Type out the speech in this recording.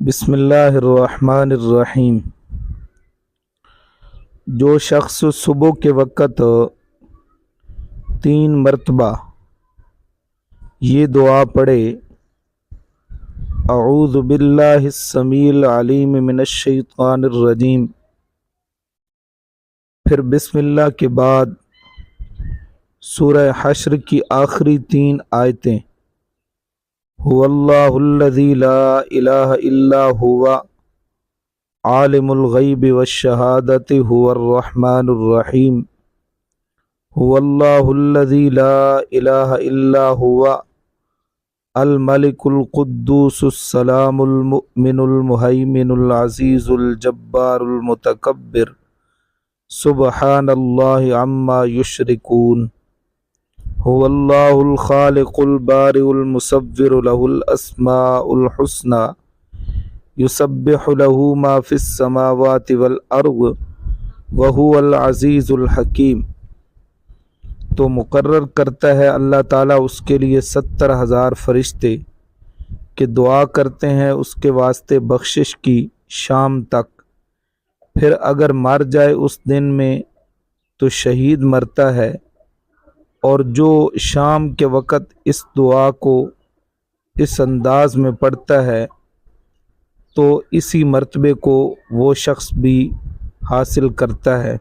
بسم اللہ الرحمن الرحیم۔ جو شخص صبح کے وقت 3 مرتبہ یہ دعا پڑھے، اعوذ باللہ السمیع العلیم من الشیطان الرجیم، پھر بسم اللہ کے بعد سورہ حشر کی آخری 3 آیتیں، هو اللہ الذی لا الہ الا هو عالم الغیب والشہادۃ هو الرحمن الرحیم، هو اللہ الذی لا الہ الا هو الملک القدوس السلام المؤمن المہیمن العزیز الجبار المتکبر، سبحان اللہ عما یشرکون، هو اللہ الخالق البارئ المصور له الاسماء الحسنى یسبح له ما فی السماوات والارض وهو العزیز الحکیم۔ تو مقرر کرتا ہے اللہ تعالیٰ اس کے لیے 70,000 فرشتے کہ دعا کرتے ہیں اس کے واسطے بخشش کی شام تک، پھر اگر مر جائے اس دن میں تو شہید مرتا ہے، اور جو شام کے وقت اس دعا کو اس انداز میں پڑھتا ہے تو اسی مرتبے کو وہ شخص بھی حاصل کرتا ہے۔